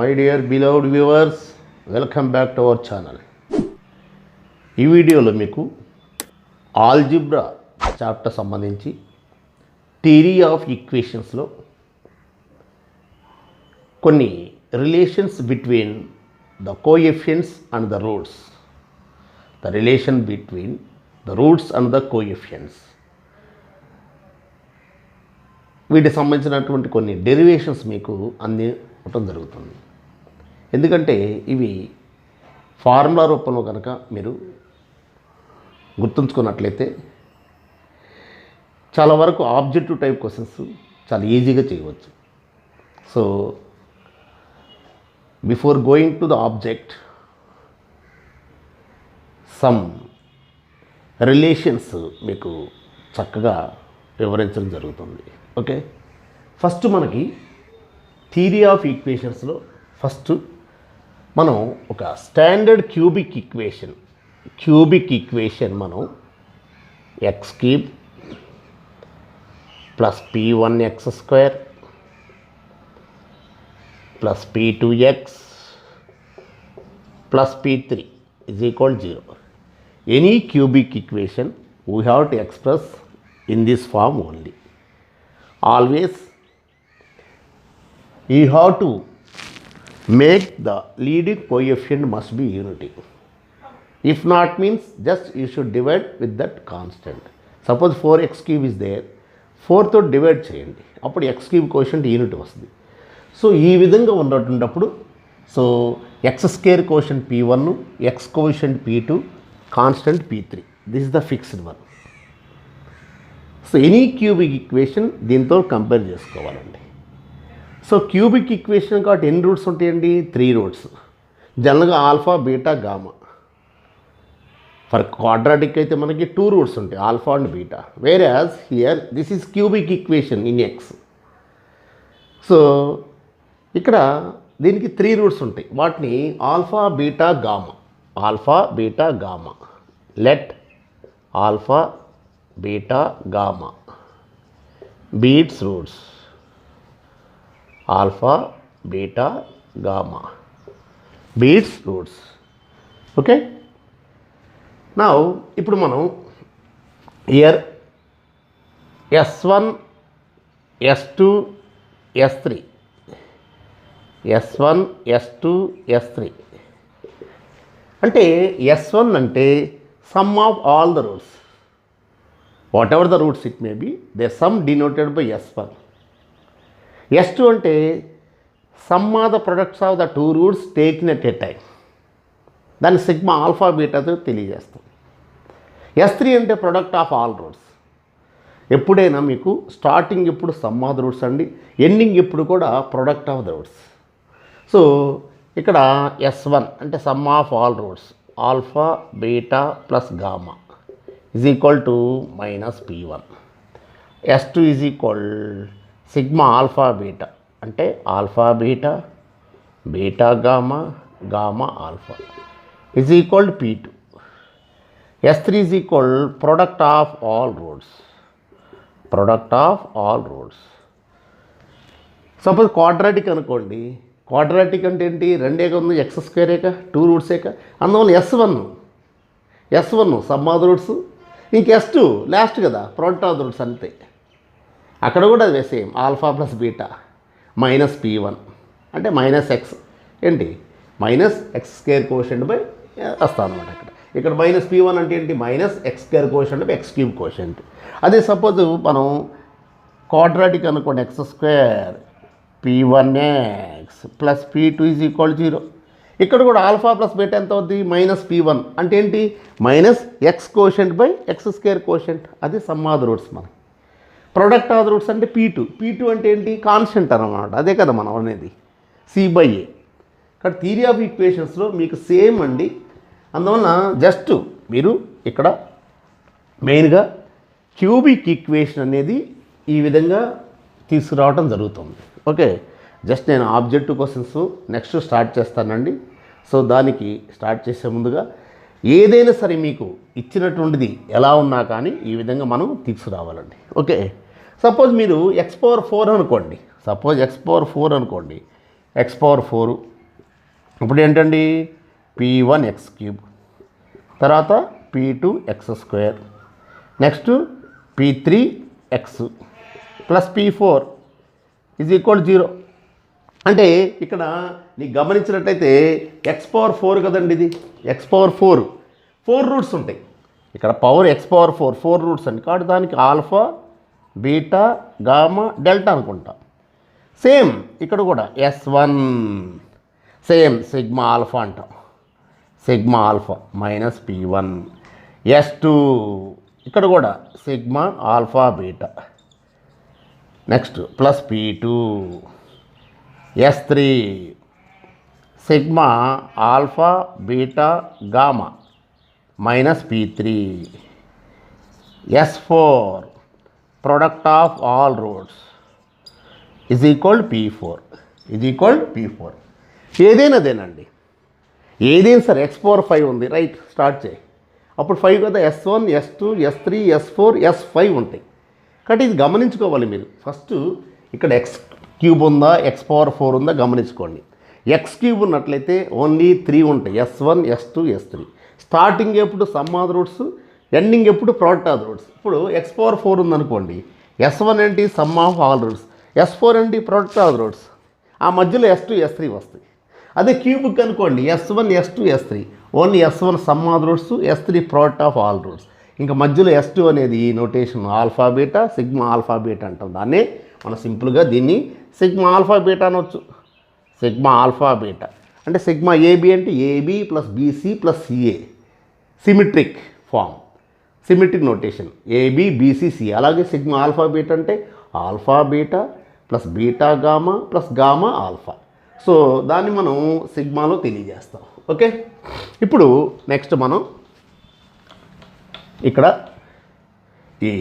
My dear beloved viewers, welcome back to our channel. ఈ వీడియోలో మీకు ఆల్జిబ్రా చాప్టర్ సంబంధించి థియరీ ఆఫ్ ఈక్వేషన్స్లో కొన్ని relations between the coefficients and the roots, the relation between the roots and the coefficients, వీటికి సంబంధించినటువంటి కొన్ని derivations మీకు అందించడం జరుగుతుంది. ఎందుకంటే ఇవి ఫార్ములా రూపంలో కనుక మీరు గుర్తుంచుకున్నట్లయితే చాలా వరకు ఆబ్జెక్టివ్ టైప్ క్వశ్చన్స్ చాలా ఈజీగా చేయవచ్చు. So before going to the object, some relations మీకు చక్కగా వివరించడం జరుగుతుంది. ఓకే, ఫస్ట్ మనకి థియరీ ఆఫ్ ఈక్వేషన్స్లో ఫస్ట్ మనం ఒక స్టాండర్డ్ క్యూబిక్ ఈక్వేషన్ మనం X cube plus p1x² plus p2x plus p3 is equal to 0. Any cubic equation we have to express in this form only. Always you have to make the leading coefficient must be unity. If not means just you should divide with that constant. Suppose 4x³ is there, 4 తో divide చేయండి, అప్పుడు x³ quotient unit వస్తుంది. So ఈ విధంగా ఉన్నప్పుడు so x² quotient p1, x quotient p2, constant p3, this is the fixed one. So any cubic equation దీంతో compare చేసుకోవాలండి. So cubic equation కాబట్టి ఎన్ని రూట్స్ ఉంటాయండి? 3 రూట్స్. జనరల్గా alpha, beta, gamma. For quadratic అయితే మనకి 2 రూట్స్ ఉంటాయి, alpha and beta. Whereas here this is cubic equation in X. So ఇక్కడ దీనికి 3 రూట్స్ ఉంటాయి, వాటిని alpha, beta, gamma. Alpha, beta, gamma. Let alpha, beta, gamma be its roots. Alpha, beta, gamma be its roots. Okay, now ఇప్పుడు మనం here S1, S2, S3, S1, S2, S3 అంటే S1 అంటే some of all the roots, whatever the roots it may be, the sum denoted by S1. S2 అంటే sum of the products of the 2 roots taken at a time, దాన్ని sigma alpha బీటాతో తెలియజేస్తాం. S3 అంటే product of all roots. ఎప్పుడైనా మీకు starting ఎప్పుడు some of the roots అండి, ending ఎప్పుడు కూడా product of the roots. So ఇక్కడ S1 అంటే some of all roots, alpha, beta plus gamma is equal to minus p1. S2 is equal sigma alpha beta అంటే alpha beta, beta gamma, gamma alpha is equal to p2. S3 is equal product of all roots, product of all roots. Suppose quadratic అనుకోండి, quadratic అంటే ఏంటి? రెండేగా ఉంది, x² 2 రూట్సేక, అందువల్ల S1 sum of the roots, ఇంక S2 last కదా product of the roots అంతే. అక్కడ కూడా అదే same, alpha plus beta minus p1 అంటే మైనస్ ఎక్స్ ఏంటి -x² కోషంట్ బై వస్తాను అనమాట. ఇక్కడ మైనస్ p1 అంటే ఏంటి? -x² quotient by x³ quotient. అదే సపోజ్ మనం క్వాడ్రాటిక్ అనుకోండి, x² p1x plus p2 is equal 0. ఇక్కడ కూడా ఆల్ఫా ప్లస్ బీటా ఎంత అవుద్ది? -p1 అంటే ఏంటి? -x quotient by x² quotient, అది సమ్ ఆఫ్ ద రూట్స్. మనం ప్రొడక్ట్ ఆఫ్ ద రూట్స్ అంటే p2 అంటే ఏంటి? కాన్స్టెంట్ అన్నమాట, అదే కదా మనం అనేది c/a. ఇక్కడ థియరీ ఆఫ్ ఈక్వేషన్స్లో మీకు సేమ్ అండి. అందువలన జస్ట్ మీరు ఇక్కడ మెయిన్గా క్యూబిక్ ఈక్వేషన్ అనేది ఈ విధంగా తీసుకురావడం జరుగుతుంది. ఓకే, జస్ట్ నేను ఆబ్జెక్టివ్ క్వశ్చన్స్ నెక్స్ట్ స్టార్ట్ చేస్తానండి. సో దానికి స్టార్ట్ చేసే ముందుగా ఏదైనా సరే మీకు ఇచ్చినటువంటిది ఎలా ఉన్నా కానీ ఈ విధంగా మనం తీసుకురావాలండి. ఓకే, సపోజ్ మీరు x⁴ అనుకోండి, x⁴ అనుకోండి, x⁴ ఇప్పుడు ఏంటండి p1x³ తర్వాత p2x² next p3x plus p4 is equal 0. అంటే ఇక్కడ నీకు గమనించినట్టయితే x⁴ కదండి, ఇది x⁴ 4 రూట్స్ ఉంటాయి. ఇక్కడ పవర్ x⁴ 4 రూట్స్ అండి. కాబట్టి దానికి ఆల్ఫా, బీటా, గామా, డెల్టా అనుకుంటా. సేమ్ ఇక్కడ కూడా S1 సేమ్ సిగ్మా ఆల్ఫా అంటాం, sigma alpha minus p1. S2 ఇక్కడ కూడా sigma alpha beta next plus p2. S3 sigma alpha beta gamma minus p3. S4 product of all roots is equal p4. ఏదైనాదేనండి, ఏదైనా సరే x⁴ ఉంది right, start చేయి. అప్పుడు 5 కదా, S1 S2 S3 S4 S5 ఉంటాయి. కాబట్టి ఇది గమనించుకోవాలి మీరు. ఫస్ట్ ఇక్కడ x³ ఉందా x⁴ ఉందా గమనించుకోండి. x³ ఉన్నట్లయితే ఓన్లీ 3 ఉంటాయి, S1 S2 S3. స్టార్టింగ్ ఎప్పుడు సమ్ ఆఫ్ రూట్స్, ఎండింగ్ ఎప్పుడు ప్రోడక్ట్ ఆఫ్ రూట్స్. ఇప్పుడు x⁴ ఉందనుకోండి, S1 ఏంటి some of all roots, S4 ఏంటి ప్రోడక్ట్ ఆఫ్ రూట్స్, ఆ మధ్యలో S2 S3 వస్తాయి. అదే క్యూబిక్ అనుకోండి, S1 S2 S3 only S1 sum of roots, S3 product of all roots. ఇంకా మధ్యలో S2 అనేది notation alpha beta, sigma alpha beta అంటాం. దాన్నే మనం సింపుల్గా దీన్ని సిగ్మా ఆల్ఫా బీటా అనొచ్చు. సిగ్మా ఆల్ఫా బీటా అంటే సిగ్మా ఏబి అంటే AB plus BC plus CA, symmetric form, symmetric notation AB BC C. అలాగే సిగ్మా ఆల్ఫా బీటా అంటే alpha beta plus beta gamma plus gamma alpha. So దాన్ని మనం సిగ్మాలో తెలియజేస్తాం. Okay, ఇప్పుడు next మనం ఇక్కడ ఈ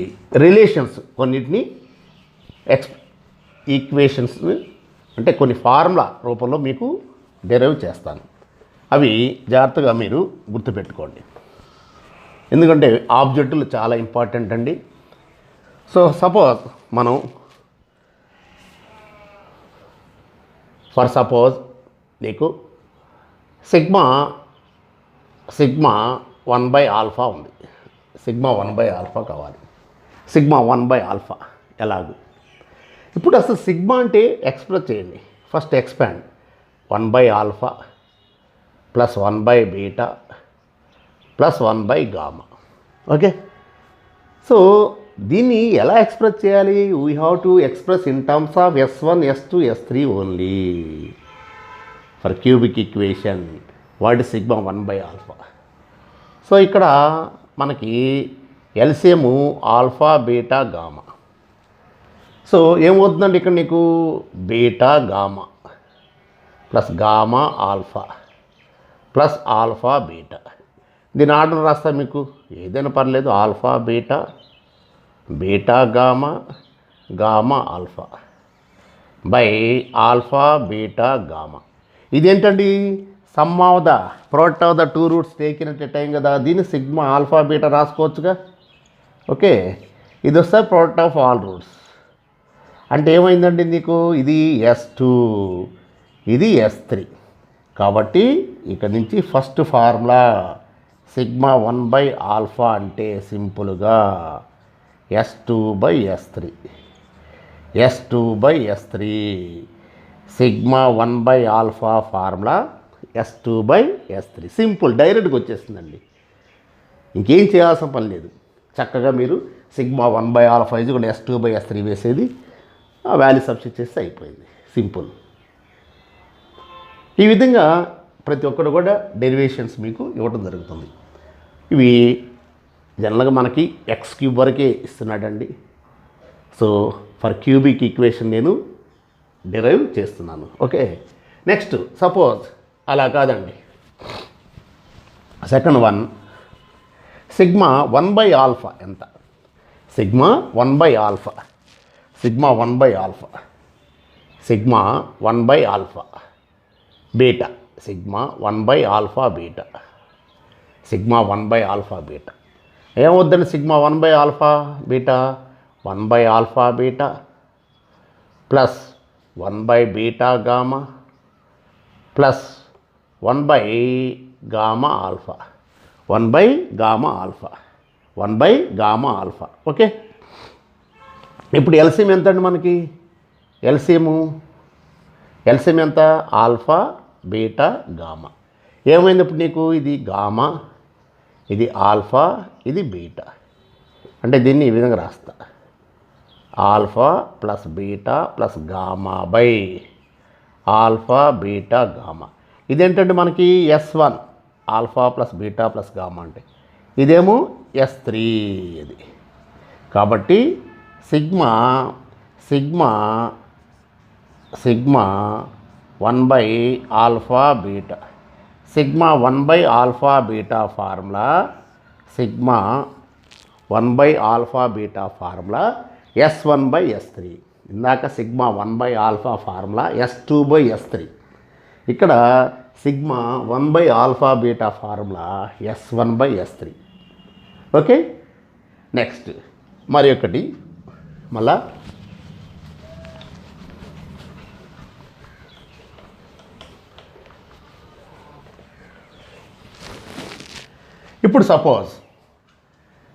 రిలేషన్స్ కొన్నిటిని ఈక్వేషన్స్ అంటే కొన్ని ఫార్ములా రూపంలో మీకు డెరైవ్ చేస్తాను. అవి జాగ్రత్తగా మీరు గుర్తుపెట్టుకోండి, ఎందుకంటే ఆబ్జెక్టులు చాలా ఇంపార్టెంట్ అండి. సో సపోజ్ మనం ఫర్ సపోజ్ నీకు సిగ్మా 1/α ఉంది, సిగ్మా 1/α కావాలి, సిగ్మా 1/α ఎలాగూ. ఇప్పుడు అసలు సిగ్మా అంటే ఎక్స్ప్రెస్ చేయండి. First expand 1/α plus 1/β plus 1/γ. Okay, so దీన్ని ఎలా ఎక్స్ప్రెస్ చేయాలి? We have to express in terms of S1 S2 S3 only. For cubic equation what is sigma 1/α. So ఇక్కడ మనకి LCM alpha beta gamma. So ఏమవుతుందండి ఇక్కడ నీకు beta gamma plus gamma alpha plus alpha beta. దీని order రాస్తా మీకు, ఏదైనా పర్లేదు. Alpha beta, beta gamma, gamma alpha by alpha beta gamma. ఇదేంటండి some of the product of the 2 roots taken at a time కదా. దీన్ని సిగ్మా ఆల్ఫా బీటా రాసుకోవచ్చుగా. ఓకే, ఇది వస్తే ప్రోడక్ట్ ఆఫ్ ఆల్ రూట్స్. అంటే ఏమైందండి నీకు, ఇది S2 ఇది S3. కాబట్టి ఇక్కడ నుంచి ఫస్ట్ ఫార్ములా సిగ్మా 1/α అంటే సింపుల్గా S2/S3, S2/S3 sigma 1/α formula S2/S3. Simple, డైరెక్ట్గా వచ్చేస్తుందండి, ఇంకేం చేయాల్సిన పని లేదు. చక్కగా మీరు సిగ్మా 1/α ఇది కూడా S2/S3 వేసేది, ఆ వాల్యూ సబ్స్టిట్యూట్ చేస్తే అయిపోయింది. సింపుల్. ఈ విధంగా ప్రతి ఒక్కరు కూడా డెరివేషన్స్ మీకు ఇవ్వడం జరుగుతుంది. ఇవి జనరల్గా మనకి x³ వరకే ఇస్తున్నాడండి. సో ఫర్ క్యూబిక్ ఈక్వేషన్ నేను డిరైవ్ చేస్తున్నాను. ఓకే, నెక్స్ట్ సపోజ్ అలా కాదండి, సెకండ్ వన్ సిగ్మా 1/α ఎంత? Sigma 1/α, sigma 1/α, sigma 1/α beta, sigma 1/α beta, sigma 1/α beta. ఏమవుద్దండి sigma 1/α beta? 1/α beta plus 1/β gamma plus 1 by gamma alpha, 1 by gamma alpha, 1 by gamma alpha. Okay, ఇప్పుడు LCM ఎంత అండి మనకి? LCM ఎంత? Alpha beta gamma. ఏమైంది ఇప్పుడు నీకు? ఇది గామా, ఇది ఆల్ఫా, ఇది బీటా. అంటే దీన్ని ఈ విధంగా రాస్తా, alpha plus beta plus gamma by alpha beta gamma. ఇదేంటంటే మనకి S1 alpha plus beta plus gamma అంటే, ఇదేమో S3 ఇది. కాబట్టి sigma 1 by alpha beta, sigma 1 by alpha beta formula, sigma 1 by alpha beta formula S1 by S3. ఇందాక sigma 1 by alpha formula S2 by S3. ఇక్కడ sigma 1 by alpha beta formula S1 by S3. Okay, next మరి ఒకటి మళ్ళా ఇప్పుడు suppose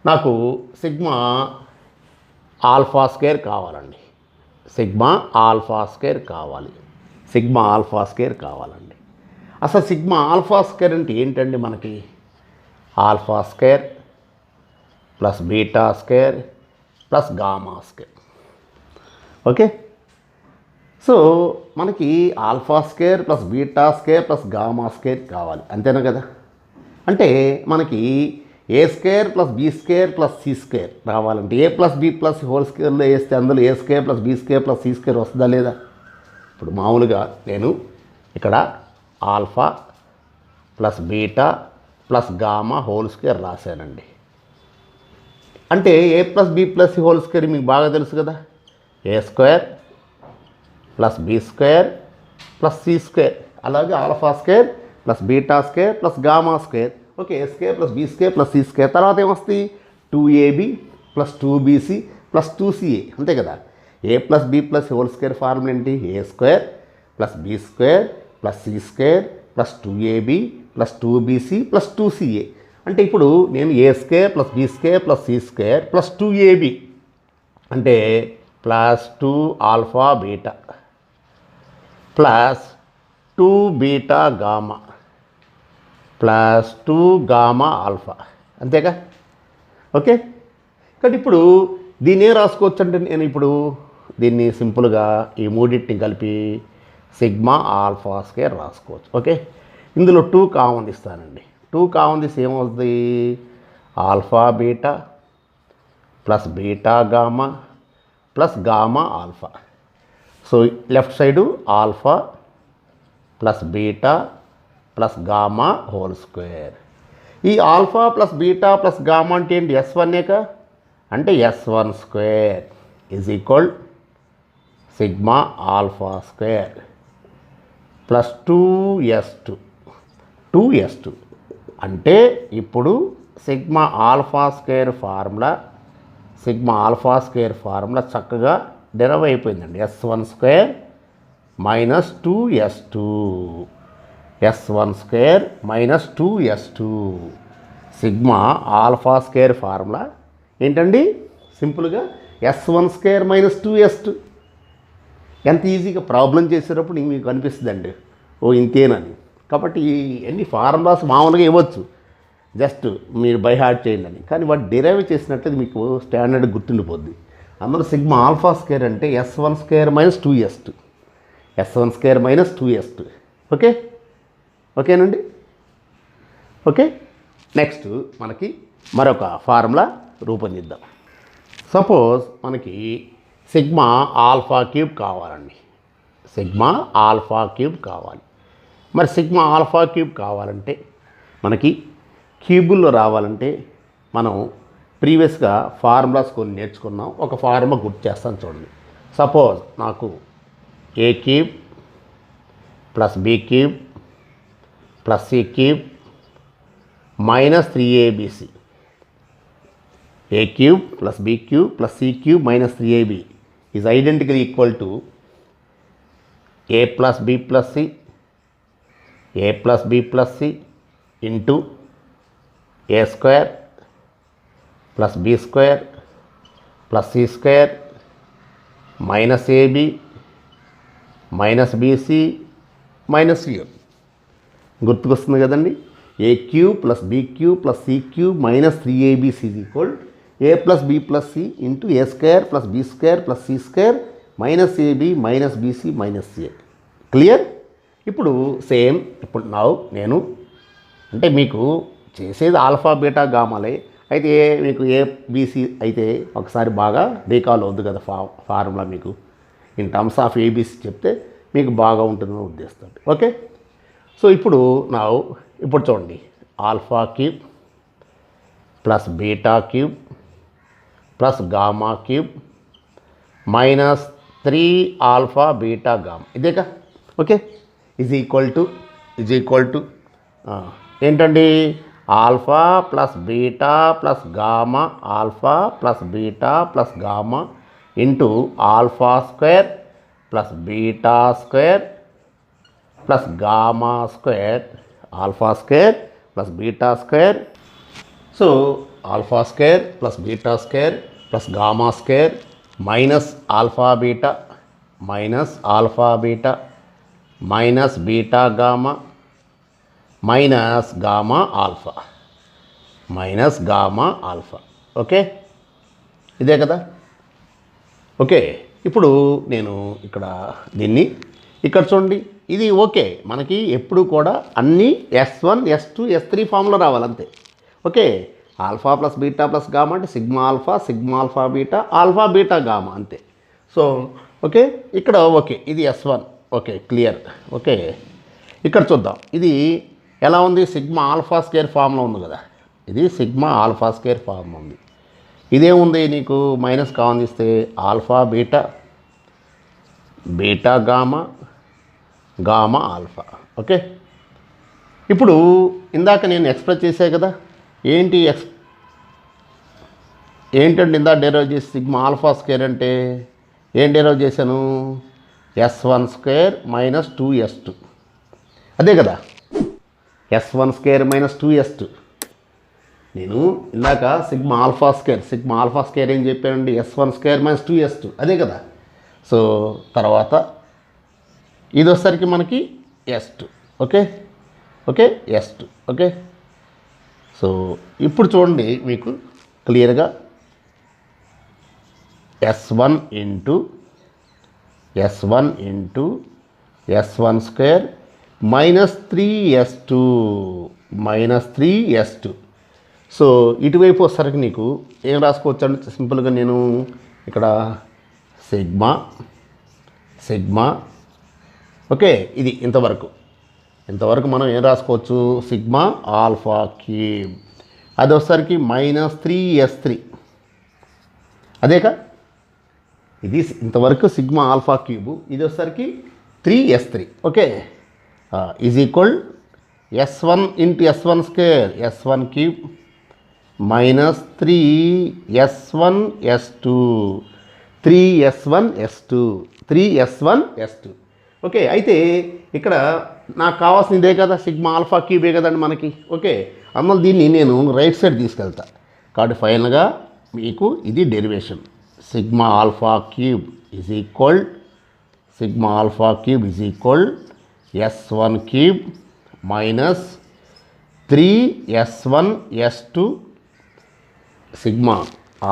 నాకు sigma alpha square కావాలండి, sigma alpha square కావాలండి. అసలు సిగ్మా ఆల్ఫా స్క్వేర్ అంటే ఏంటండి మనకి? Alpha square plus beta square plus gamma square. Okay, so మనకి alpha square plus beta square plus gamma square కావాలి, అంతేనా కదా? అంటే మనకి A square plus B square plus C square రావాలంటే A plus B plus whole స్క్వేర్లో వేస్తే అందులో A square plus B square plus C square వస్తుందా లేదా? ఇప్పుడు మామూలుగా నేను ఇక్కడ alpha plus beta plus gamma whole square రాశానండి. అంటే A plus B plus whole square మీకు బాగా తెలుసు కదా, A square plus B square plus C square, అలాగే alpha square plus beta square plus gamma square. Okay, A square plus B square plus C square. తర్వాత ఏమొస్తుంది? 2ab plus 2bc plus 2ca, అంతే కదా? A plus B plus whole square formula ఏంటి? A square plus B square plus C square plus 2ab plus 2bc plus 2ca. అంటే ఇప్పుడు నేను A square plus B square plus C square plus 2ab అంటే plus 2 alpha beta plus 2 beta gamma plus 2 gamma alpha, అంతేగా? Okay, కాబట్టి ఇప్పుడు దీన్ని ఏం రాసుకోవచ్చు అంటే నేను ఇప్పుడు దీన్ని సింపుల్గా ఈ మూడింటిని కలిపి సిగ్మా ఆల్ఫా స్క్వేర్ రాసుకోవచ్చు. ఓకే, ఇందులో 2 కామన్ ఇస్తానండి. 2 కామన్ తీసి ఏమవుతుంది? Alpha beta plus beta gamma plus gamma alpha. So left side alpha plus beta plus gamma whole square. ఈ alpha plus beta plus gamma అంటే ఏంటి? S1ఏక, అంటే S1 square is equal sigma alpha square plus 2s2 అంటే ఇప్పుడు sigma alpha square formula చక్కగా derive అయిపోయిందండి. S1 square minus 2s2, S1 square minus 2s2. Sigma alpha square formula ఏంటండి? సింపుల్గా S1 స్క్వేర్ మైనస్ 2s2. ఎంత ఈజీగా ప్రాబ్లం చేసేటప్పుడు మీకు అనిపిస్తుందండి, ఓ ఇంతేనని. కాబట్టి ఎన్ని ఫార్ములాస్ మామూలుగా ఇవ్వచ్చు, జస్ట్ మీరు బై హార్ట్ చేయండి అని. కానీ వాటి డిరైవ్ చేసినట్లయితే మీకు స్టాండర్డ్ గుర్తుండిపోద్ది. అందులో సిగ్మా ఆల్ఫా స్క్వేర్ అంటే S1 square minus 2s2, S1 square minus 2s2. Okay, ఓకేనండి? ఓకే, నెక్స్ట్ మనకి మరొక ఫార్ములా రూపొందిద్దాం. సపోజ్ మనకి సిగ్మా ఆల్ఫా క్యూబ్ కావాలండి, సిగ్మా ఆల్ఫా క్యూబ్ కావాలి. మరి సిగ్మా ఆల్ఫా క్యూబ్ కావాలంటే మనకి క్యూబుల్లో రావాలంటే మనం ప్రీవియస్గా ఫార్ములాస్ కొన్ని నేర్చుకున్నాం. ఒక ఫార్ములా గుర్తు చేస్తాను చూడండి. సపోజ్ నాకు ఏ cube plus B cube plus C cube minus 3abc, A cube plus B cube plus C cube minus 3ab is identical equal to A plus B plus C A plus B plus C into A square plus B square plus C square minus AB minus BC minus CM. గుర్తుకొస్తుంది కదండి. A cube plus B cube plus C cube minus 3abc equal A plus B plus C into A square plus B square plus C square minus AB minus BC minus CA. Clear? ఇప్పుడు same ఇప్పుడు నేను అంటే మీకు చేసేది alpha beta గామాలే, అయితే మీకు ABC అయితే ఒకసారి బాగా రీకాల్ అవుద్ది కదా ఫార్ములా మీకు ఇన్ టర్మ్స్ ఆఫ్ ఏబీసీ చెప్తే మీకు బాగా ఉంటుందని ఉద్దేశం. ఓకే, సో ఇప్పుడు ఇప్పుడు చూడండి, alpha cube plus beta cube plus gamma cube minus 3 alpha beta gamma ఇదేగా. ఓకే, ఈజ్ ఈక్వల్ టు ఏంటండి, alpha plus beta plus gamma alpha plus beta plus gamma into alpha square plus beta square plus gamma square alpha square plus beta square. So alpha square plus beta square plus gamma square minus alpha beta minus beta gamma minus gamma alpha. Okay, ఇదే కదా. Okay, ఇప్పుడు నేను ఇక్కడ చూడండి, ఇది okay. మనకి ఎప్పుడు కూడా అన్నీ S1 S2 S3 ఫామ్లో రావాలంతే. Okay, alpha plus beta plus gamma అంటే సిగ్మా ఆల్ఫా బీటా గామా అంతే. సో ఓకే, ఇక్కడ ఓకే, ఇది S1. Okay, clear. ఓకే, ఇక్కడ చూద్దాం, ఇది ఎలా ఉంది, సిగ్మా ఆల్ఫా స్క్వేర్ ఫామ్లో ఉంది కదా, ఇది సిగ్మా ఆల్ఫా స్క్వేర్ ఫామ్ ఉంది. ఇదేముంది నీకు మైనస్ కావనిస్తే alpha beta gamma alpha. Okay, ఇప్పుడు ఇందాక నేను ఎక్స్ప్రెస్ చేసే కదా, ఏంటంటే ఇందాక డెరైవ్ చేసి సిగ్మా ఆల్ఫా స్క్వేర్ అంటే ఏం డెరైవ్ చేశాను, S1 స్క్వేర్ మైనస్ 2S2 అదే కదా, S1 స్క్వేర్ మైనస్ 2S2. నేను ఇందాక సిగ్మా ఆల్ఫా స్క్వేర్ ఏం చెప్పానండి, S1 స్క్వేర్ మైనస్ 2S2 అదే కదా. సో తర్వాత ఇది వచ్చేసరికి మనకి S2. Okay, S2. Okay, so ఇప్పుడు చూడండి మీకు క్లియర్గా S1 into S1 square minus 3S2. So ఇటువైపు వచ్చేసరికి నీకు ఏం రాసుకోవచ్చు అంటే సింపుల్గా నేను ఇక్కడ సిగ్మా ఓకే, ఇది ఇంతవరకు మనం ఏం రాసుకోవచ్చు, సిగ్మా ఆల్ఫా క్యూబ్, అది వచ్చేసరికి మైనస్ 3S3 అదేకా. ఇది ఇంతవరకు సిగ్మా ఆల్ఫా క్యూబ్, ఇది వచ్చేసరికి 3S3. Okay, is equal S1 into S1 square S1 cube minus 3S1S2. Okay, అయితే ఇక్కడ నాకు కావాల్సిన ఇదే కదా, సిగ్మా ఆల్ఫా క్యూబే కదండి మనకి. ఓకే, అందువల్ల దీన్ని నేను రైట్ సైడ్ తీసుకెళ్తా. కాబట్టి ఫైనల్గా మీకు ఇది derivation, sigma alpha cube is equal S1 cube minus 3S1S2. Sigma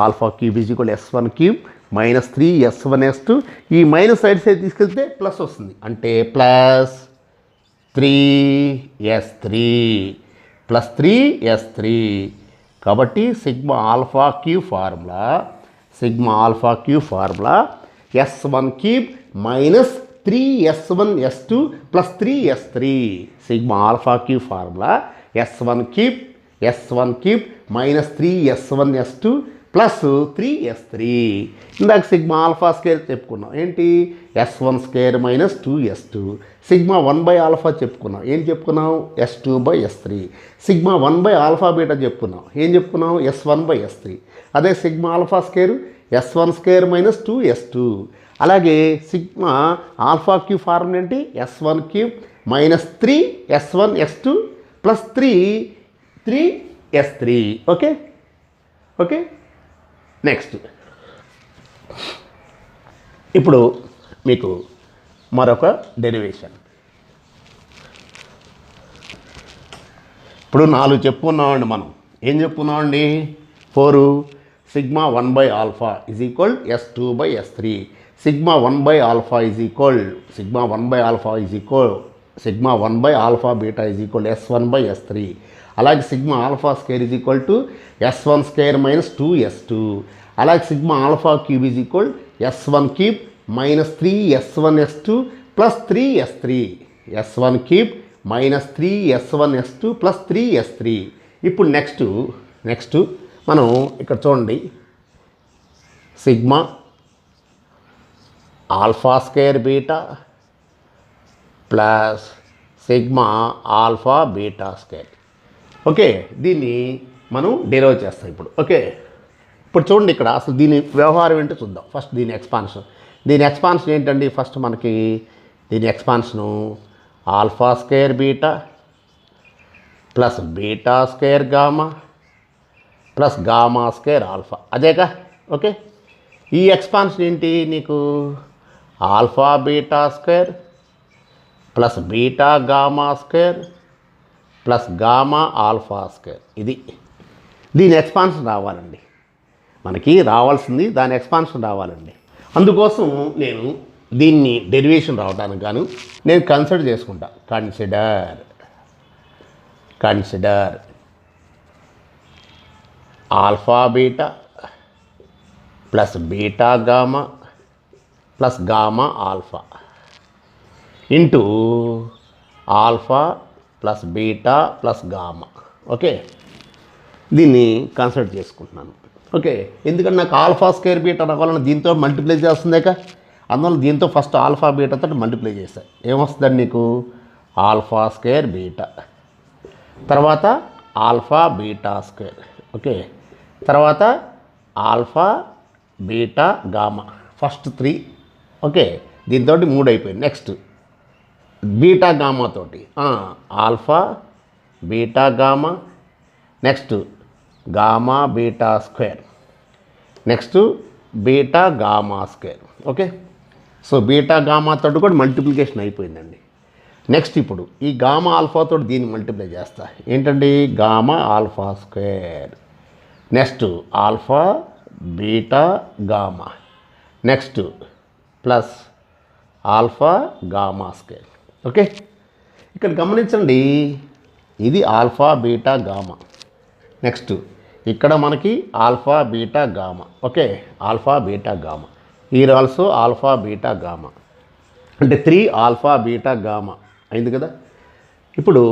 alpha cube is equal S1 cube minus 3S1S2. ఈ మైనస్ సైడ్ తీసుకెళ్తే ప్లస్ వస్తుంది, అంటే ప్లస్ 3S3. కాబట్టి sigma alpha cube formula S1 cube minus 3S1S2 plus 3S3. Sigma alpha cube formula S1 cube minus 3S1S2 plus 3S3. ఇందాక sigma alpha square చెప్పుకున్నాం, ఏంటి S1 square minus 2S2. Sigma 1/ఆల్ఫా చెప్పుకున్నాం, ఏం చెప్పుకున్నాం, S2/S3. Sigma 1/ఆల్ఫా beta చెప్పుకున్నాం, ఏం చెప్పుకున్నాం, S1/S3. అదే sigma alpha square S1 square minus 2S2. అలాగే సిగ్మా ఆల్ఫా క్యూబ్ ఫార్ములా ఏంటి, S1 cube minus 3s1s2 plus 3s3. Okay okay. Next ఇప్పుడు మీకు మరొక డెరివేషన్. ఇప్పుడు 4 చెప్పుకున్నామండి. మనం ఏం చెప్పుకున్నామండి? 4 sigma 1/α is equal s2/s3, sigma 1/α is equal sigma 1/α beta is equal s1/s3, అలాగే sigma alpha square is equal to s1 square minus 2s2, అలాగే sigma alpha cube is equal s1 cube minus 3s1s2 plus 3s3, s1 cube minus 3s1s2 plus 3s3. ఇప్పుడు next మనం ఇక్కడ చూడండి, sigma alpha square beta plus sigma alpha beta square. Okay, దీన్ని మనం derive చేస్తాం ఇప్పుడు. Okay, ఇప్పుడు చూడండి ఇక్కడ అసలు దీని వ్యవహారం ఏంటో చూద్దాం. ఫస్ట్ దీని ఎక్స్పాన్షన్ ఏంటండి? ఫస్ట్ మనకి దీని expansion alpha square beta plus beta square gamma plus gamma square alpha, అదేగా. ఓకే, ఈ ఎక్స్పాన్షన్ ఏంటి నీకు? Alpha beta square plus beta gamma square plus gamma alpha square. ఇది దీని ఎక్స్పాన్షన్ రావాలండి. మనకి రావాల్సింది దాని ఎక్స్పాన్షన్ రావాలండి. అందుకోసం నేను దీన్ని డెరివేషన్ రావడానికి గాను నేను కన్సిడర్ చేసుకుంటా. Consider alpha beta plus beta gamma plus gamma alpha into alpha plus beta plus gamma. Okay, దీన్ని కన్సిడర్ చేసుకుంటున్నాను. ఓకే, ఎందుకంటే నాకు ఆల్ఫా స్క్వేర్ బీటా రావాలని దీంతో మల్టిప్లై చేస్తుందేక, అందువల్ల దీంతో ఫస్ట్ ఆల్ఫా బీటాతో మల్టిప్లై చేస్తాను. ఏమొస్తుందండి నీకు? ఆల్ఫా స్క్వేర్ బీటా, తర్వాత ఆల్ఫా బీటా స్క్వేర్. ఓకే, తర్వాత alpha beta gamma, first 3. Okay, దీంతో 3 అయిపోయింది. నెక్స్ట్ బీటా గామా తోటి alpha beta gamma, next gamma beta square, next beta gamma square. Okay, so beta gamma తోటి కూడా multiplication అయిపోయిందండి. Next ఇప్పుడు ఈ గామా ఆల్ఫాతో దీన్ని మల్టిప్లై చేస్తా. ఏంటండి? Gamma alpha square, next alpha beta gamma, next plus alpha gamma square. Okay, ఇక్కడ గమనించండి, ఇది ఆల్ఫా బీటా గామా, నెక్స్ట్ ఇక్కడ మనకి alpha beta gamma. Okay, alpha beta gamma, here also alpha beta gamma, అంటే 3 alpha beta gamma అయింది కదా. ఇప్పుడు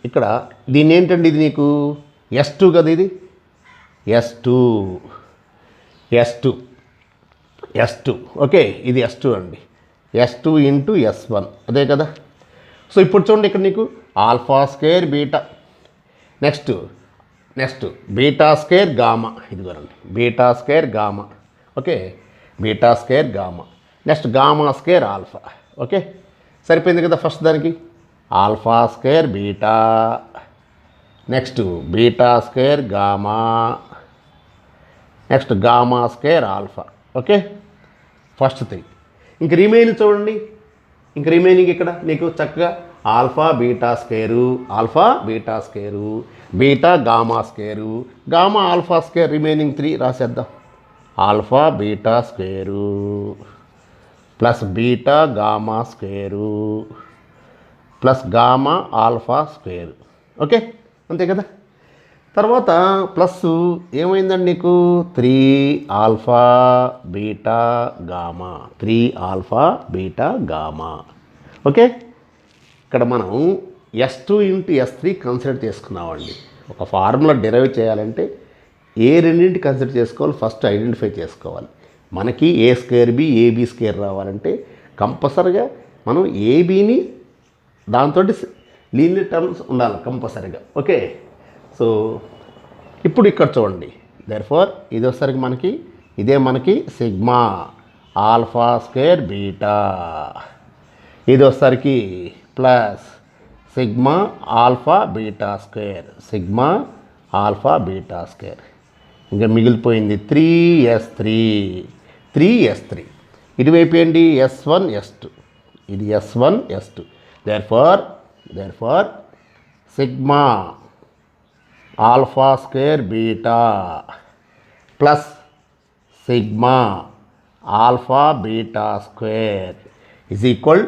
ఇక్కడ దీన్ని ఏంటండి? ఇది నీకు S2 కదా, ఇది S2. ఓకే, ఇది S2 అండి. S2 ఇంటూ S1 అదే కదా. సో ఇప్పుడు చూడండి, ఇక్కడ నీకు alpha square beta, next beta square gamma, ఇదిగోనండి beta square gamma. Okay, beta square gamma, next gamma square alpha. Okay, సరిపోయింది కదా. ఫస్ట్ దానికి alpha square beta, next beta square gamma, next gamma square alpha. Okay, first 3. ఇంక remaining చూడండి, ఇంక remaining ఇక్కడ నీకు చక్కగా alpha beta square, beta gamma square, gamma alpha square, remaining 3 రాసేద్దాం. Alpha beta square plus beta gamma square plus gamma alpha square. Okay, అంతే కదా. తర్వాత ప్లస్ ఏమైందండి నీకు? 3 ఆల్ఫా బీటా గామా, ఓకే. ఇక్కడ మనం S2 ఇంటూ S3 కన్సిడర్ చేసుకున్నామండి. ఒక ఫార్ములా డెరైవ్ చేయాలంటే ఏ రెండింటి కన్సిడర్ చేసుకోవాలి, ఫస్ట్ ఐడెంటిఫై చేసుకోవాలి. మనకి A square B AB square రావాలంటే కంపల్సరిగా మనం ఏబీని దాంతో లీనియర్ టర్మ్స్ ఉండాలి కంపల్సరిగా. ఓకే, సో ఇప్పుడు ఇక్కడ చూడండి, దేర్ఫోర్ ఇది వచ్చేసరికి మనకి ఇదే మనకి సిగ్మా ఆల్ఫా స్క్వేర్ బీటా, ఇది వచ్చేసరికి plus sigma alpha beta square, sigma alpha beta square. ఇంకా మిగిలిపోయింది 3s3. ఇటువైపు ఏంటి S1 S2, ఇది S1 S2. therefore sigma alpha square beta plus sigma alpha beta square is equal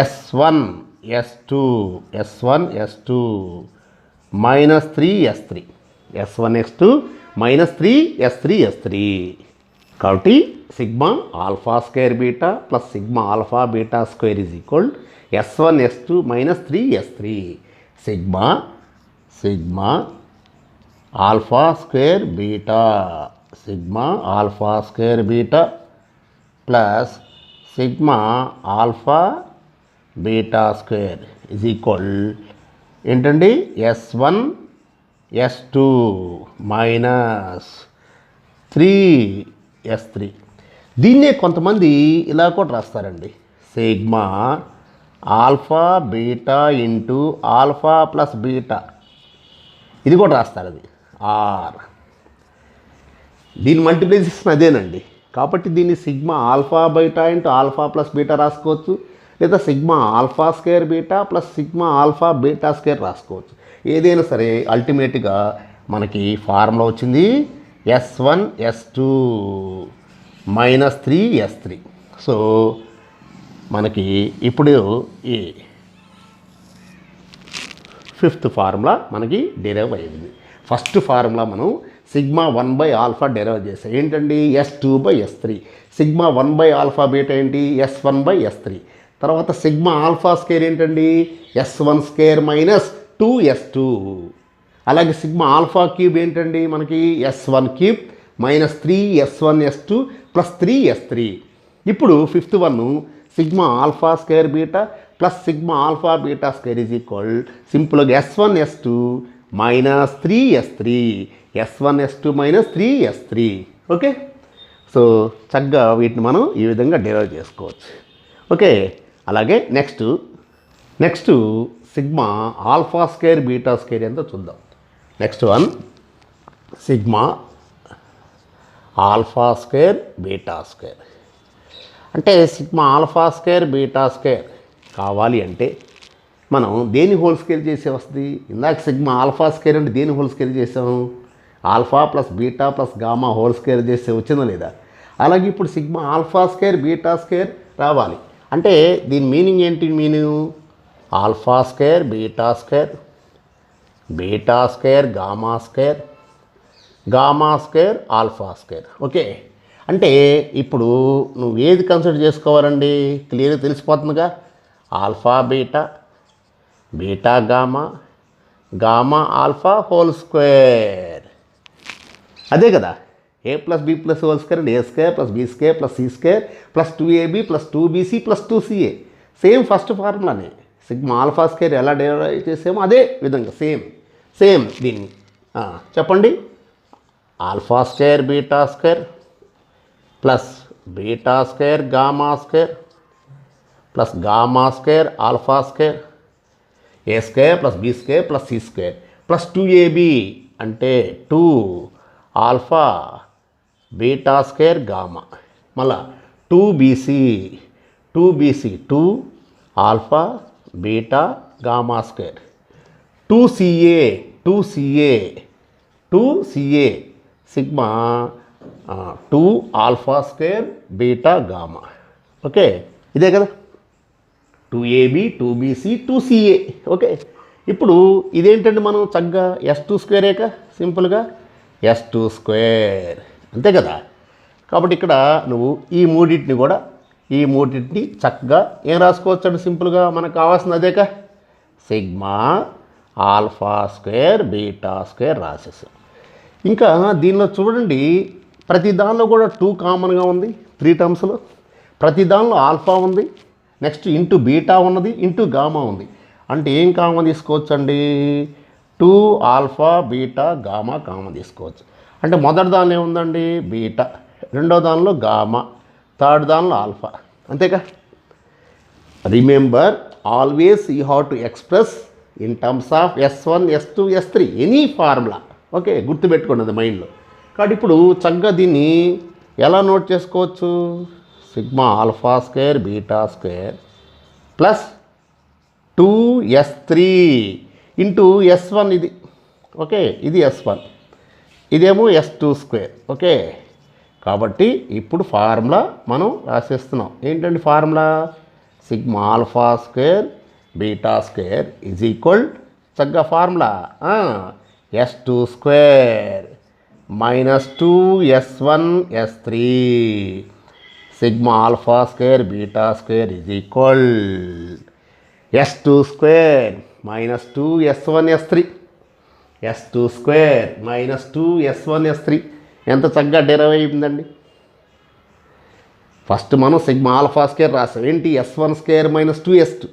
S1 S2 minus 3s3, S1 S2 minus 3s3. కాబట్టి sigma alpha square beta plus sigma alpha beta square is equal S1 S2 minus 3s3. Sigma alpha square beta, sigma alpha square beta plus sigma alpha beta square is equal ఏంటండి S1 S2 minus 3s3. దీన్నే కొంతమంది ఇలా కూడా రాస్తారండి, sigma alpha beta into alpha plus beta, ఇది కూడా రాస్తారు. అది ఆర్, దీని మల్టిప్లికేషన్ అదేనండి. కాబట్టి దీన్ని sigma alpha beta into alpha plus beta రాసుకోవచ్చు, లేదా sigma alpha square beta plus sigma alpha beta square రాసుకోవచ్చు. ఏదైనా సరే అల్టిమేట్గా మనకి ఫార్ములా వచ్చింది S1 S2 minus 3s3. So మనకి ఇప్పుడు ఈ 5th ఫార్ములా మనకి డెరైవ్ అయింది. ఫస్ట్ ఫార్ములా మనం సిగ్మా 1/ఆల్ఫా డెరైవ్ చేసాం. ఏంటండి S2/S3. సిగ్మా 1/ఆల్ఫా బీటా ఏంటి S1/S3. తర్వాత సిగ్మా ఆల్ఫా స్క్వేర్ ఏంటండి S1 స్క్వేర్ మైనస్ 2s2. అలాగే సిగ్మా ఆల్ఫా క్యూబ్ ఏంటండి మనకి S1 cube minus 3s1 S2 plus 3s3. ఇప్పుడు 5th one sigma alpha square beta plus sigma alpha beta square is equal సింపుల్గా S1 S2 minus 3s3, S1 S2 minus 3s3. Okay, so చక్కగా వీటిని మనం ఈ విధంగా derive చేసుకోవచ్చు. Okay, అలాగే next sigma alpha square beta square ఎంతో చూద్దాం. Next one sigma alpha square beta square. అంటే sigma alpha square beta square కావాలి అంటే మనం దేని హోల్ స్క్వేర్ చేసే వస్తుంది. ఇందాక సిగ్మా ఆల్ఫా స్క్వేర్ అంటే దేని హోల్ స్క్వేర్ చేసాము, alpha plus beta plus gamma whole square చేస్తే వచ్చిందా లేదా. అలాగే ఇప్పుడు sigma alpha square beta square రావాలి అంటే దీని మీనింగ్ ఏంటి, alpha square beta square, beta square gamma square, gamma square alpha square. Okay, అంటే ఇప్పుడు నువ్వు ఏది కన్సిడర్ చేసుకోవాలండి, క్లియర్గా తెలిసిపోతుందిగా. Alpha beta, beta gamma, gamma alpha whole square, అదే కదా. a plus B plus whole square అంటే a square plus B square plus C square plus 2ab plus 2bc plus 2ca. Same first ఫార్ములానే sigma alpha square ఎలా derive చేసామో అదే విధంగా same దీన్ని చెప్పండి. Alpha square beta square plus beta square gamma square plus gamma square alpha square, a square plus B square plus C square plus 2ab అంటే 2 alpha beta square gamma, మళ్ళా 2bc 2 alpha beta gamma square, 2ca sigma 2 alpha square beta gamma. Okay, ఇదే కదా 2ab 2bc 2ca. Okay, ఇప్పుడు ఇదేంటంటే మనం చక్కగా S2 స్క్వేరేక సింపుల్గా S2 square అంతే కదా. కాబట్టి ఇక్కడ నువ్వు ఈ మూడింటిని చక్కగా ఏం రాసుకోవచ్చు అంటే సింపుల్గా మనకు కావాల్సింది అదేక sigma alpha square beta square రాసేసాం. ఇంకా దీనిలో చూడండి ప్రతి దానిలో కూడా 2 కామన్గా ఉంది 3 టర్మ్స్లో. ప్రతి దానిలో ఆల్ఫా ఉంది, నెక్స్ట్ ఇంటూ బీటా ఉన్నది, ఇంటూ గామా ఉంది. అంటే ఏం కామన్ తీసుకోవచ్చు అండి 2 ఆల్ఫా బీటా గామా కామన్ తీసుకోవచ్చు. అంటే మొదటి దానిలో ఏముందండి బీటా, రెండో దానిలో గామా, థర్డ్ దానిలో ఆల్ఫా, అంతేగా. Remember always you have to express in terms of S1 S2 S3 any formula. Okay, గుర్తుపెట్టుకోండి అది మైండ్లో. కాబట్టి ఇప్పుడు చక్కగా దీన్ని ఎలా నోట్ చేసుకోవచ్చు? Sigma alpha square beta square plus 2S3 into S1 ఇది. ఓకే, ఇది S1, ఇదేమో S2 స్క్వేర్. ఓకే, కాబట్టి ఇప్పుడు ఫార్ములా మనం రాసేస్తున్నాం. ఏంటండి formula? Sigma alpha square beta square is equal, చక్కగా formula S2 square minus 2S1 S3 sigma alpha square beta square is equal S2 square minus 2S1 S3 S2 square minus 2S1 S3 ఎంత చక్కగా derive అయిందండి. First మనం sigma alpha square రాసాం. ఏంటి? S1 square minus 2S2.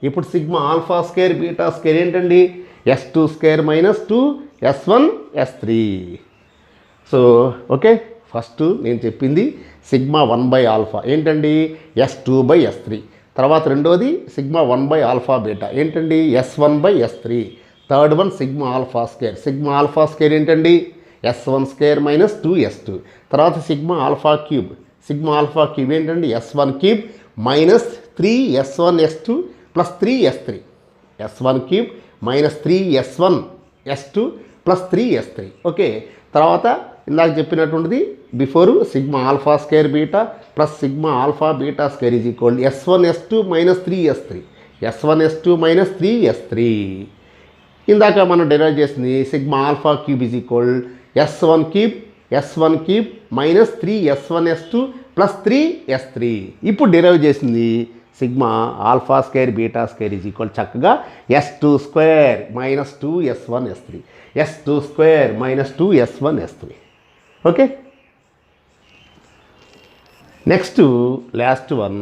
ఇప్పుడు sigma alpha square beta square ఏంటండి? S2 square minus 2S1 S3. So okay, first నేను చెప్పింది సిగ్మా 1/ఆల్ఫా ఏంటండి? S2/S3. తర్వాత రెండోది సిగ్మా 1/ఆల్ఫా బీటా ఏంటండి? S1/S3. Third one sigma alpha square. Sigma alpha square ఏంటండి? S1 square minus 2S2. తర్వాత sigma alpha cube. Sigma alpha cube ఏంటండి? S1 cube minus 3S1 S2 plus 3S3. S1 cube minus 3S1 S2 plus 3S3. Okay, తర్వాత ఇందాక చెప్పినటువంటిది before sigma alpha square beta plus sigma alpha beta square is equal S1 S2 minus 3S3. S1 S2 minus 3S3. ఇందాక మనం derive చేసింది sigma alpha cube is equal S1 cube minus 3S1 S2 plus 3S3. ఇప్పుడు derive చేసింది sigma alpha square beta square is equal చక్కగా S2 square minus 2S1 S3. S2 square minus 2S1 S3. Okay, next last one,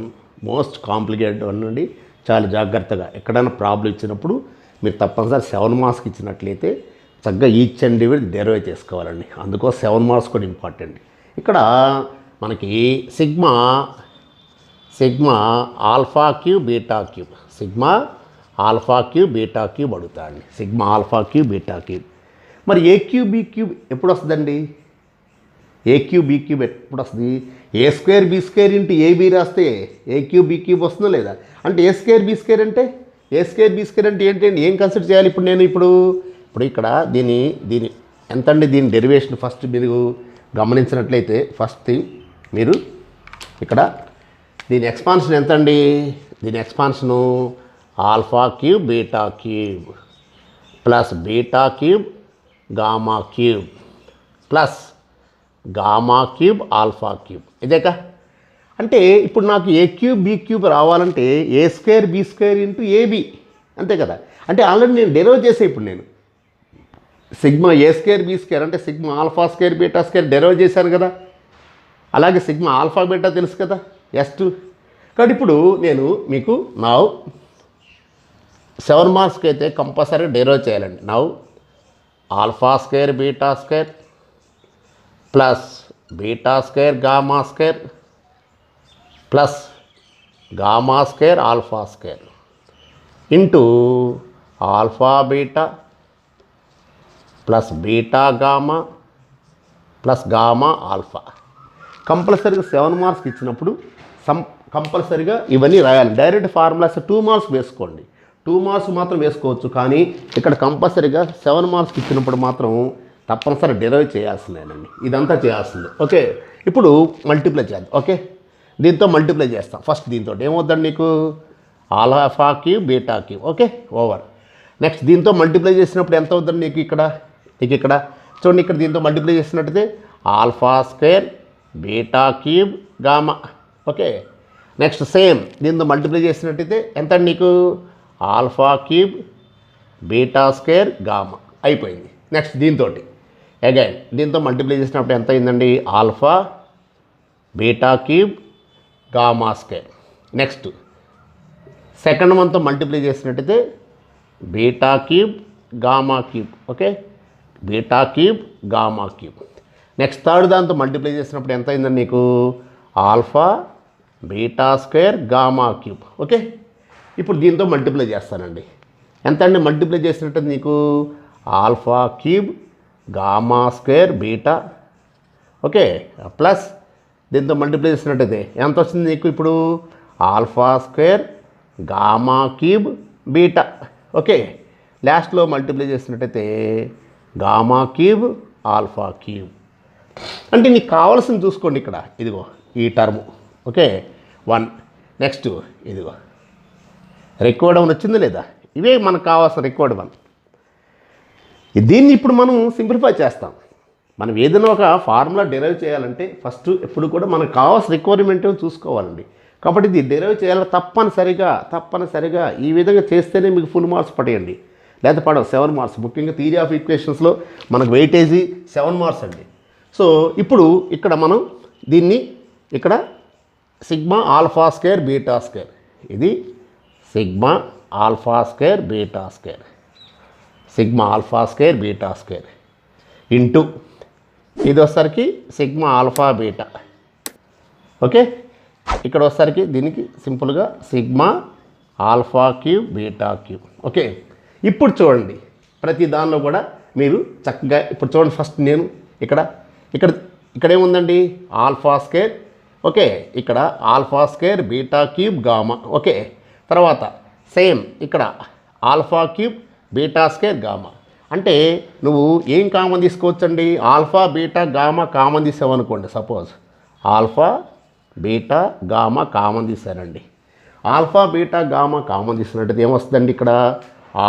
most complicated one అండి. చాలా జాగ్రత్తగా ఎక్కడైనా problem ఇచ్చినప్పుడు మీరు తప్పనిసరి 7 మార్క్స్కి ఇచ్చినట్లయితే చక్కగా ఈచ్ అండ్ ఎవ్రీ డెరైవ్ చేసుకోవాలండి. అందుకో 7 మార్క్స్ కూడా ఇంపార్టెంట్. ఇక్కడ మనకి sigma alpha cube beta cube, sigma alpha cube beta cube అడుగుతాయండి. Sigma alpha cube beta cube. మరి ఏ క్యూబ్ బీ క్యూబ్ ఎప్పుడు వస్తుందండి? ఏ క్యూబ్ బీ క్యూబ్ ఎప్పుడు వస్తుంది? A square b square into a b రాస్తే ఏ క్యూబ్ బీ క్యూబ్ వస్తుందో లేదా? అంటే ఏ స్క్వేర్ బీ స్క్వేర్ అంటే ఏంటండి? ఏం కన్సిడర్ చేయాలి ఇప్పుడు నేను? ఇప్పుడు ఇక్కడ దీని ఎంత అండి? దీని డెరివేషన్ ఫస్ట్ మీరు గమనించినట్లయితే ఫస్ట్ థింగ్ మీరు ఇక్కడ దీని ఎక్స్పాన్షన్ ఎంత అండి? దీని expansion alpha cube beta cube plus beta cube gamma cube plus gamma cube alpha cube. ఇదేకా? అంటే ఇప్పుడు నాకు ఏ క్యూబ్ బీ క్యూబ్ రావాలంటే a square b square into a b, అంతే కదా? అంటే ఆల్రెడీ నేను డెరైవ్ చేసే ఇప్పుడు నేను sigma a square b square అంటే sigma alpha square beta square derive చేశాను కదా. అలాగే సిగ్మా ఆల్ఫా బీటా తెలుసు కదా, S2. కాబట్టి ఇప్పుడు నేను మీకు నా 7 మార్క్స్కి అయితే కంపల్సరీ డెరైవ్ చేయాలండి. నా alpha square beta square plus beta square gamma square plus gamma square alpha square into alpha beta plus beta gamma plus gamma alpha. కంపల్సరీగా 7 మార్క్స్కి ఇచ్చినప్పుడు కంపల్సరీగా ఇవన్నీ రాయాలి. డైరెక్ట్ ఫార్ములాస్ 2 మార్క్స్ వేసుకోండి, 2 మార్క్స్ మాత్రం వేసుకోవచ్చు. కానీ ఇక్కడ కంపల్సరీగా 7 మార్క్స్కి ఇచ్చినప్పుడు మాత్రం తప్పనిసరి డెరైవ్ చేయాల్సిందేనండి. ఇదంతా చేయాల్సిందే. ఓకే, ఇప్పుడు మల్టిప్లై చేద్దాం. ఓకే, దీంతో మల్టిప్లై చేస్తాం. ఫస్ట్ దీంతో ఏమవుద్దండి నీకు? Alpha cube beta cube. Okay, over. Next దీంతో మల్టిప్లై చేసినప్పుడు ఎంత అవుతుందండి నీకు ఇక్కడ చూడండి. ఇక్కడ దీంతో మల్టిప్లై చేసినట్టయితే alpha square beta cube gamma. Okay, next same దీంతో మల్టిప్లై చేసినట్టయితే ఎంత నీకు? Alpha cube beta square gamma. అయిపోయింది. నెక్స్ట్ దీంతో అగైన్ దీంతో మల్టిప్లై చేసినప్పుడు ఎంత అయిందండి? Alpha beta cube gamma square. Next second వన్తో మల్టిప్లై చేసినట్టయితే beta cube gamma cube. Okay, beta cube gamma cube. Next third దాంతో మల్టిప్లై చేసినప్పుడు ఎంత అయిందండి నీకు? Alpha beta square gamma cube. Okay, ఇప్పుడు దీంతో మల్టిప్లై చేస్తానండి. ఎంత అండి మల్టిప్లై చేసినట్టు నీకు alpha cube gamma square beta, okay, plus దీంతో మల్టిప్లై చేసినట్టయితే ఎంత వస్తుంది నీకు ఇప్పుడు alpha square gamma cube beta, okay. లాస్ట్లో మల్టిప్లై చేసినట్టయితే గామా క్యూబ్ ఆల్ఫా క్యూబ్. అంటే నీకు కావాల్సింది చూసుకోండి ఇక్కడ, ఇదిగో ఈ టర్ము, ఓకే 1. నెక్స్ట్ ఇదిగో రిక్వైర్డ్ 1 వచ్చిందా లేదా, ఇవే మనకు కావాల్సిన రిక్వైర్డ్ 1. దీన్ని ఇప్పుడు మనం సింప్లిఫై చేస్తాం. మనం ఏదైనా ఒక ఫార్ములా డెరైవ్ చేయాలంటే ఫస్ట్ ఎప్పుడు కూడా మనకు కావాల్సిన రిక్వైర్మెంట్ చూసుకోవాలండి. కాబట్టి ఇది డెరైవ్ చేయాలి తప్పనిసరిగా ఈ విధంగా చేస్తేనే మీకు ఫుల్ మార్క్స్ పడేయండి, లేదా పడవు 7 మార్క్స్. ముఖ్యంగా థియరీ ఆఫ్ ఈక్వేషన్స్లో మనకు వెయిటేజీ 7 మార్క్స్ అండి. సో ఇప్పుడు ఇక్కడ మనం దీన్ని ఇక్కడ sigma alpha square beta square, ఇది sigma alpha square beta square, sigma alpha square beta square into ఇది వచ్చేసరికి సిగ్మా ఆల్ఫా బీటా, ఓకే. ఇక్కడ వచ్చేసరికి దీనికి సింపుల్గా sigma alpha cube beta cube, okay. ఇప్పుడు చూడండి ప్రతి దానిలో కూడా మీరు చక్కగా ఇప్పుడు చూడండి. ఫస్ట్ నేను ఇక్కడ ఏముందండి ఆల్ఫా స్క్వేర్, ఓకే, ఇక్కడ alpha square beta cube gamma, okay. తర్వాత సేమ్ ఇక్కడ alpha cube beta square gamma. అంటే నువ్వు ఏం కామన్ తీసుకోవచ్చండి, ఆల్ఫా బీటా గామా కామన్ తీసావనుకోండి. Suppose alpha beta gamma common తీసానండి. ఆల్ఫా బీటా గామా కామన్ తీసినట్టు ఏమొస్తుందండి ఇక్కడ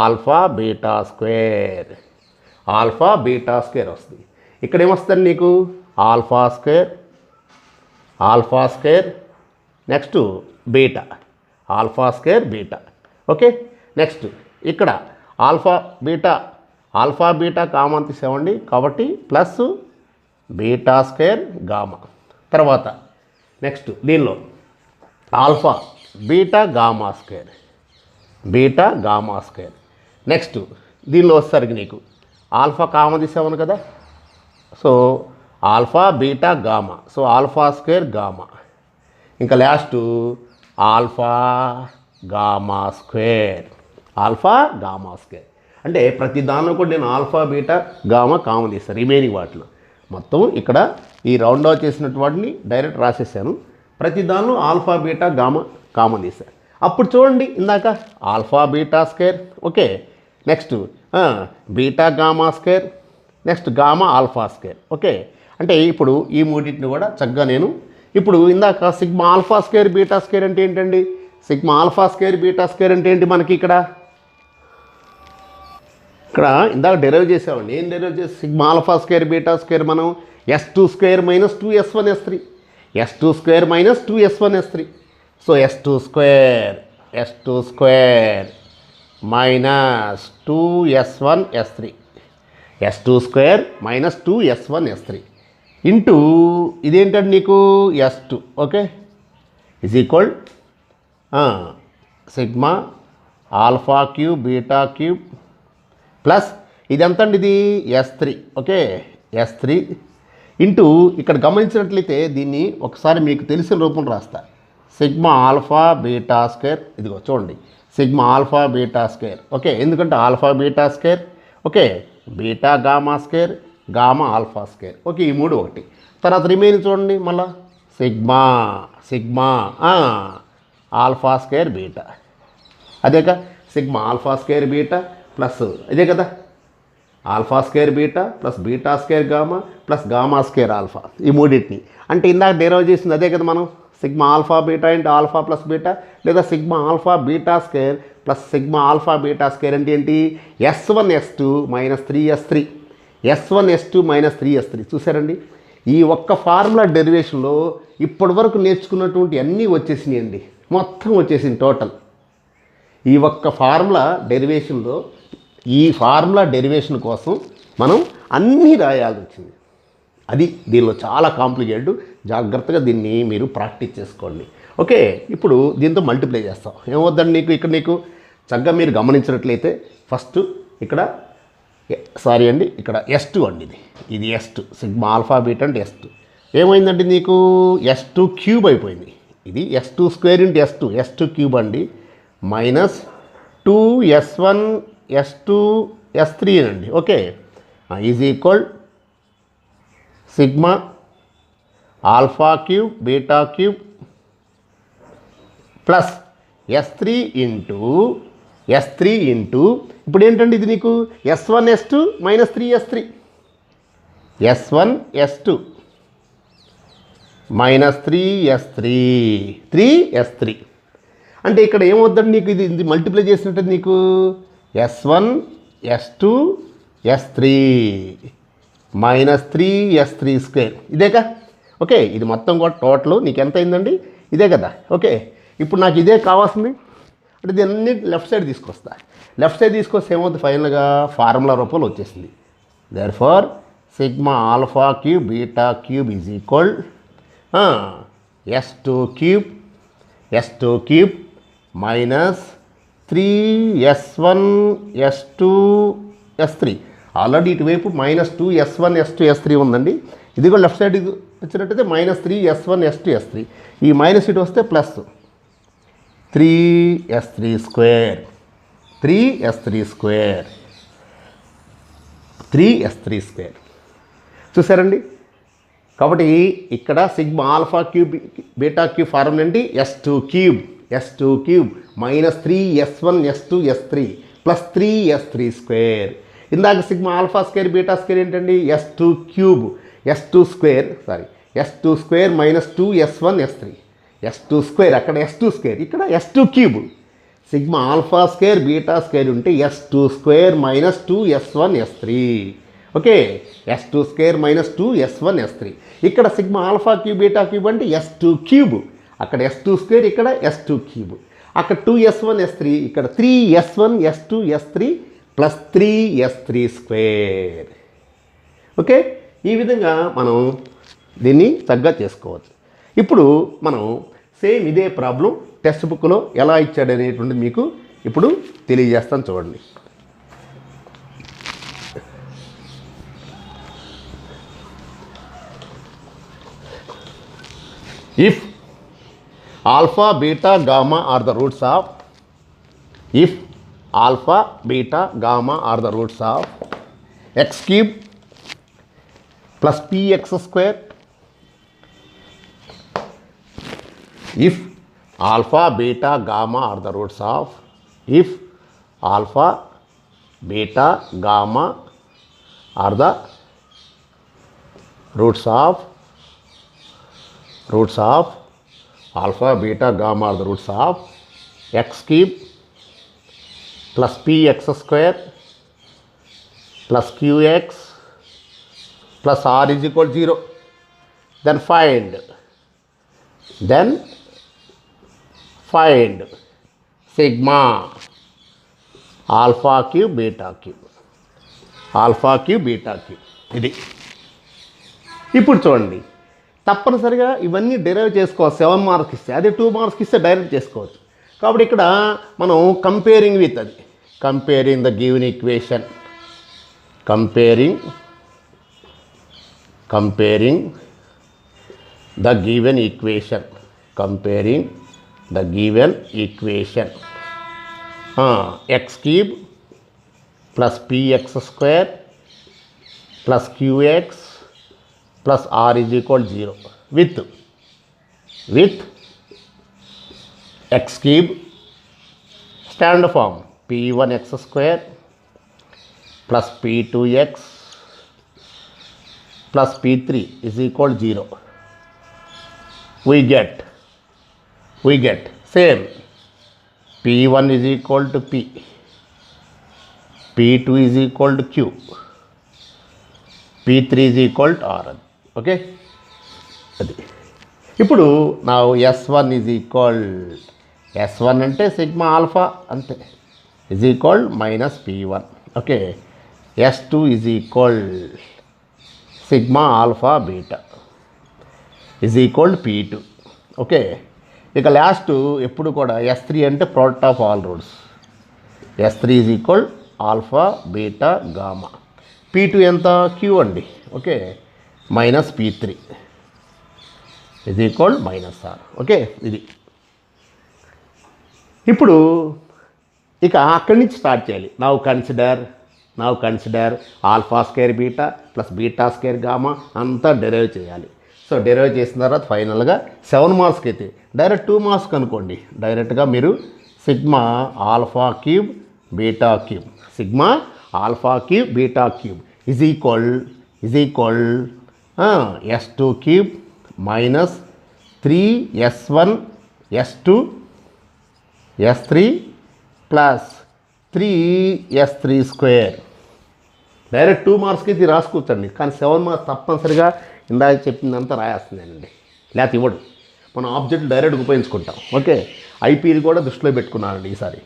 ఆల్ఫా బీటా స్క్వేర్ వస్తుంది. ఇక్కడ ఏమొస్తుంది నీకు alpha square next beta, alpha square beta, okay. Next ఇక్కడ ఆల్ఫా బీటా కామన్ తీసామండి, కాబట్టి ప్లస్ బీటా స్క్వేర్ గామా. తర్వాత నెక్స్ట్ దీనిలో alpha beta gamma square, next దీనిలో వచ్చేసరికి నీకు ఆల్ఫా కామన్ తీసామను కదా, so alpha beta gamma, so alpha square gamma. ఇంకా last alpha gamma square. అంటే ప్రతి దానిలో కూడా నేను ఆల్ఫా బీటా గామా కామన్ తీస్తాను. రిమైనింగ్ వాటిలో మొత్తం ఇక్కడ ఈ రౌండ్ ఆఫ్ చేసినట్టు వాటిని డైరెక్ట్ రాసేసాను. ప్రతి దానిలో ఆల్ఫా బీటా గామా కామన్ తీస్తాను. అప్పుడు చూడండి ఇందాక alpha beta square, okay. Next beta gamma square, next gamma alpha square, okay. అంటే ఇప్పుడు ఈ మూడింటిని కూడా చక్కగా నేను ఇప్పుడు ఇందాక sigma alpha square beta square అంటే ఏంటండి, sigma alpha square beta square అంటే ఏంటి మనకి ఇక్కడ ఇందాక డెరైవ్ చేసామండి. ఏం డెరైవ్ చేసి sigma alpha square beta square మనం S2 square minus 2S1 S3, S2 square minus 2S1 S3. So S2 square minus 2S1 S3, S2 square minus 2S1 S3 into ఇదేంటంటే నీకు S2, okay, is equal sigma alpha cube beta cube plus ఇది ఎంత అండి ఇది S3, okay, S3 into ఇక్కడ గమనించినట్లయితే దీన్ని ఒకసారి మీకు తెలిసిన రూపం రాస్తా. సిగ్మా ఆల్ఫా బీటా స్క్వేర్, ఇదిగో చూడండి sigma alpha beta square, okay. ఎందుకంటే alpha beta square, okay, beta gamma square, gamma alpha square, okay. ఈ మూడు ఒకటి. తర్వాత రిమైనింగ్ చూడండి మళ్ళా సిగ్మా ఆల్ఫా స్క్వేర్ బీటా, అదేగా sigma alpha square beta plus ఇదే కదా alpha square beta plus beta square gamma plus gamma square alpha, ఈ మూడింటిని. అంటే ఇందాక డెరైవ్ చేసింది అదే కదా మనం, sigma alpha beta into alpha plus beta, లేదా sigma alpha beta square plus sigma alpha beta square అంటే ఏంటి S1 S2 minus 3S3, S1 S2 minus 3S3. చూసారండి ఈ ఒక్క ఫార్ములా డెరివేషన్లో ఇప్పటి వరకు నేర్చుకున్నటువంటి అన్నీ వచ్చేసినాయండి, మొత్తం వచ్చేసింది టోటల్. ఈ ఒక్క ఫార్ములా డెరివేషన్లో ఈ ఫార్ములా డెరివేషన్ కోసం మనం అన్నీ రాయాల్సి వచ్చింది. అది దీనిలో చాలా కాంప్లికేటెడ్. జాగ్రత్తగా దీన్ని మీరు ప్రాక్టీస్ చేసుకోండి, ఓకే. ఇప్పుడు దీంతో మల్టిప్లై చేస్తాం. ఏమవుద్దండి నీకు ఇక్కడ నీకు చక్కగా మీరు గమనించినట్లయితే ఫస్ట్ ఇక్కడ ఇక్కడ S2 అండి, ఇది S2 సిగ్మా ఆల్ఫా బీటా అంటే S2 ఏమైందంటే నీకు S2 క్యూబ్ అయిపోయింది. ఇది S2 square into S2 cube అండి మైనస్ 2s1 s2 s3 అండి. Okay, is equal sigma alpha cube beta cube plus S3 into ఇప్పుడు ఏంటంటే ఇది నీకు S1 S2 minus 3s3 S1 S2 minus 3s3 అంటే ఇక్కడ ఏమవుద్దండి నీకు ఇది మల్టిప్లై చేసినట్టు నీకు S1 S2 S3 minus 3s3 square ఇదేగా. ఓకే, ఇది మొత్తం కూడా టోటల్ నీకు ఎంత అయిందండి, ఇదే కదా. ఓకే, ఇప్పుడు నాకు ఇదే కావాల్సింది అంటే దీన్ని లెఫ్ట్ సైడ్ తీసుకొస్తా. లెఫ్ట్ సైడ్ తీసుకొస్తే ఏమవుతుంది, ఫైనల్గా ఫార్ములా రూపంలో వచ్చేసింది. Therefore sigma alpha cube beta cube is equal S2 cube minus 3s1 S2 S3. Already ఇటువైపు మైనస్ 2s1 S2 S3 ఉందండి. ఇది కూడా లెఫ్ట్ సైడ్ వచ్చినట్టయితే మైనస్ 3s1 S2 S3. ఈ మైనస్ ఇటు వస్తే ప్లస్ 3s3 స్క్వేర్ చూసారండి. కాబట్టి ఇక్కడ sigma alpha cube beta cube formula ఏంటి, S2 cube minus 3s1 S2 S3 plus 3s3 square. ఇందాక sigma alpha square beta square ఏంటండి, S2 square minus 2s1 S3 S2 square, అక్కడ S2 square, ఇక్కడ S2 cube. Sigma alpha square beta square ఉంటే S2 square minus 2s1 S3. Okay, S2 square minus 2s1 S3. ఇక్కడ sigma alpha cube beta cube అంటే S2 cube, అక్కడ S2 square, ఇక్కడ S2 cube, అక్కడ 2s1 S3, ఇక్కడ 3s1 S2 S3 plus 3s3 square. Okay, ఈ విధంగా మనం దీన్ని చక్కగా చేసుకోవచ్చు. ఇప్పుడు మనం సేమ్ ఇదే ప్రాబ్లం టెక్స్ట్ బుక్లో ఎలా ఇచ్చాడు అనేటువంటిది మీకు ఇప్పుడు తెలియజేస్తాను చూడండి. If alpha beta gamma are the roots of x cube plus px square, if alpha beta gamma are the roots of alpha beta gamma are the roots of x cube plus px square plus qx plus r is equal to 0, then find sigma alpha cube beta cube ఇది. ఇప్పుడు చూడండి, తప్పనిసరిగా ఇవన్నీ derive చేసుకోవాలి. 7 marks ఇస్తే, అదే 2 marks ఇస్తే direct చేసుకోవచ్చు. కాబట్టి ఇక్కడ మనం comparing the given equation, comparing the given equation x cube plus px square plus qx plus r is equal to 0 with x cube standard form p1x square plus p2x plus p3 is equal to 0. We get same p1 is equal to p, p2 is equal to q, p3 is equal to r. Okay, ఇప్పుడు నా s1 is equal, s1 అంటే sigma alpha అంతే, is equal minus p1. Okay, S2 is equal sigma alpha beta is equal to P2. Okay, ఇక last ఎప్పుడు కూడా S3 అంటే product of all roots, S3 is equal alpha beta gamma, P2 ఎంత Q అండి. Okay, minus P3 is equal minus R. Okay, ఇది ఇప్పుడు ఇక అక్కడి నుంచి స్టార్ట్ చేయాలి. Now consider alpha square beta plus beta square gamma అంతా డెరైవ్ చేయాలి. సో డెరైవ్ చేసిన తర్వాత ఫైనల్గా 7 మార్క్స్కి అయితే డైరెక్ట్ 2 మార్క్స్కి అనుకోండి. డైరెక్ట్గా మీరు sigma alpha cube beta cube is equal S2 cube minus 3S1 S2 S3 plus 3S3 square. Direct 2 మార్క్స్కి ఇది రాసుకోవచ్చండి. కానీ 7 మార్క్స్ తప్పనిసరిగా ఇందాక చెప్పిందంతా రాయాల్సిందేనండి, లేకపోతే ఇవ్వడు. మనం ఆబ్జెక్ట్ డైరెక్ట్గా ఉపయోగించుకుంటాం. ఓకే, ఐపీని కూడా దృష్టిలో పెట్టుకున్నానండి ఈసారి.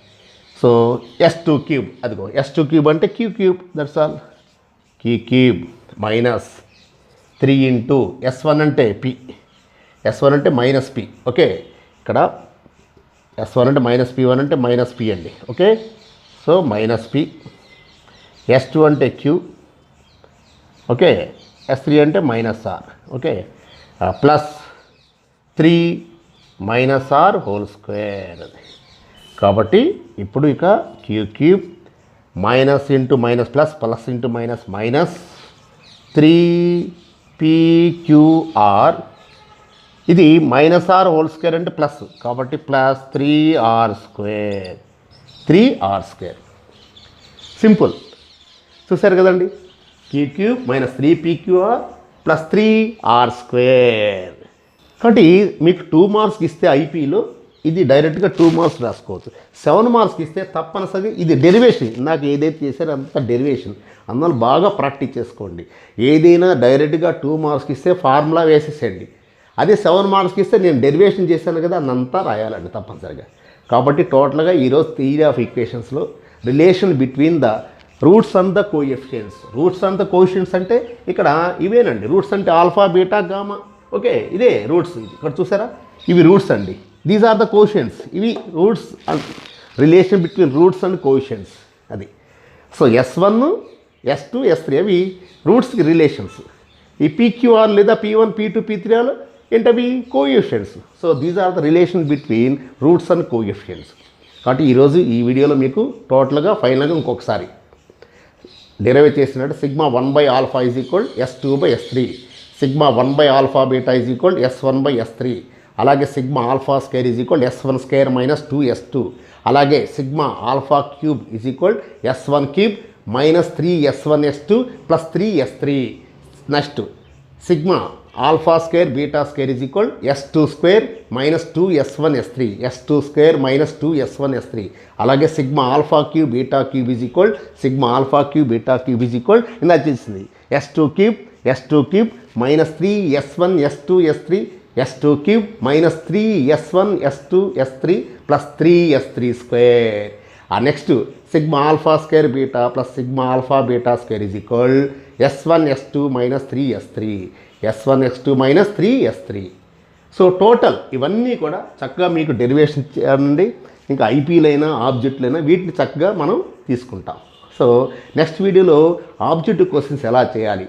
సో S2 క్యూబ్, అదిగో S2 క్యూబ్ అంటే cube, that's all. Cube minus 3 into S1 అంటే S1 అంటే మైనస్ పి. ఓకే, ఇక్కడ S1 అంటే మైనస్ P1 అంటే మైనస్ పి అండి. Okay, so minus P. S2 అంటే క్యూ. ఓకే, S3 అంటే minus R. Okay, plus 3 minus R whole square. కాబట్టి ఇప్పుడు ఇక cube minus into minus plus into minus 3PQR. ఇది మైనస్ ఆర్ హోల్ స్క్వేర్ అంటే plus, కాబట్టి plus 3R square. Simple, చూసారు కదండి. Cube minus 3PQR plus 3R square. కాబట్టి మీకు 2 మార్క్స్కి ఇస్తే ఐపీలో ఇది డైరెక్ట్గా 2 మార్క్స్ రాసుకోవచ్చు. 7 మార్క్స్కి ఇస్తే తప్పనిసరిగా ఇది డెరివేషన్, నాకు ఏదైతే చేశారో అంత డెరివేషన్, అందువల్ల బాగా ప్రాక్టీస్ చేసుకోండి. ఏదైనా డైరెక్ట్గా 2 మార్క్స్కి ఇస్తే ఫార్ములా వేసేసేయండి. అదే 7 మార్క్స్కి ఇస్తే నేను డెరివేషన్ చేశాను కదా, అన్నంతా రాయాలండి తప్పనిసరిగా. కాబట్టి టోటల్గా ఈరోజు థియరీ ఆఫ్ ఈక్వేషన్స్లో relation between the roots and the coefficients అంటే ఇక్కడ ఇవేనండి. రూట్స్ అంటే ఆల్ఫా బీటా గామా. ఓకే, ఇదే రూట్స్. ఇక్కడ చూసారా, ఇవి రూట్స్ అండి. These are the coefficients. ఇవి roots and relation between roots and coefficients అది. సో S1 S2 S3 అవి రూట్స్కి రిలేషన్స్. ఈ PQR లేదా P1 P2 P3 ఏంటవి coefficients. So these are the relation between roots and coefficients. కాబట్టి ఈరోజు ఈ వీడియోలో మీకు టోటల్గా ఫైనల్గా ఇంకొకసారి డెరైవ్ చేసినట్టు sigma 1/α is equal S2/S3, sigma 1/α beta is equal S1/S3, అలాగే sigma alpha square is equal S1 square minus 2S2, అలాగే sigma alpha cube is equal S1 cube minus 3S1S2 plus 3S3. Next sigma alpha square beta square is equal S2 square minus 2S1S3, S2 square minus 2S1S3, అలాగే sigma alpha cube beta cube is equal sigma alpha cube beta cube is equal ఇలా చేసింది S2 cube minus 3S1S2S3, S2 cube minus 3S1S2S3 plus 3S3 square. Next sigma alpha square beta plus sigma alpha beta square is equal S1S2 minus 3S3. So total ఇవన్నీ కూడా చక్కగా మీకు derivation చేయండి. ఇంకా ఐపీలైనా ఆబ్జెక్టులైనా వీటిని చక్కగా మనం తీసుకుంటాం. సో నెక్స్ట్ వీడియోలో ఆబ్జెక్టివ్ క్వశ్చన్స్ ఎలా చేయాలి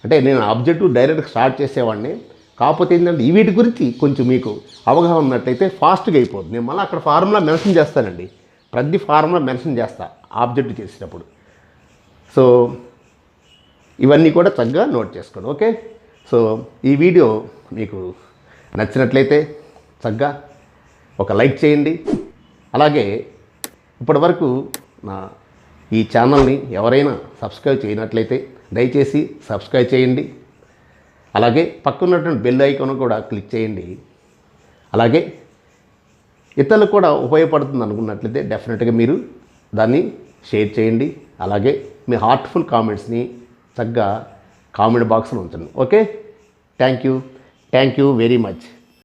అంటే, నేను ఆబ్జెక్టివ్ డైరెక్ట్గా స్టార్ట్ చేసేవాడిని. కాకపోతే ఏంటంటే వీటి గురించి కొంచెం మీకు అవగాహన ఉన్నట్టయితే ఫాస్ట్గా అయిపోతుంది. నేను మళ్ళీ అక్కడ ఫార్ములా మెన్షన్ చేస్తానండి, ప్రతి ఫార్ములా మెన్షన్ చేస్తా ఆబ్జెక్ట్ చేసేటప్పుడు. సో ఇవన్నీ కూడా చక్కగా నోట్ చేసుకోండి. ఓకే, సో ఈ వీడియో మీకు నచ్చినట్లయితే చక్కగా ఒక లైక్ చేయండి. అలాగే ఇప్పటివరకు నా ఈ ఛానల్ని ఎవరైనా సబ్స్క్రైబ్ చేయనట్లయితే దయచేసి సబ్స్క్రైబ్ చేయండి. అలాగే పక్కనున్నటువంటి బెల్ ఐకాన్ కూడా క్లిక్ చేయండి. అలాగే ఇతరులకు కూడా ఉపయోగపడుతుంది అనుకున్నట్లయితే డెఫినెట్గా మీరు దాన్ని షేర్ చేయండి. అలాగే మీ హార్ట్ఫుల్ కామెంట్స్ని చక్కగా కామెంట్ బాక్స్లో ఉంచండి. Okay, thank you very much.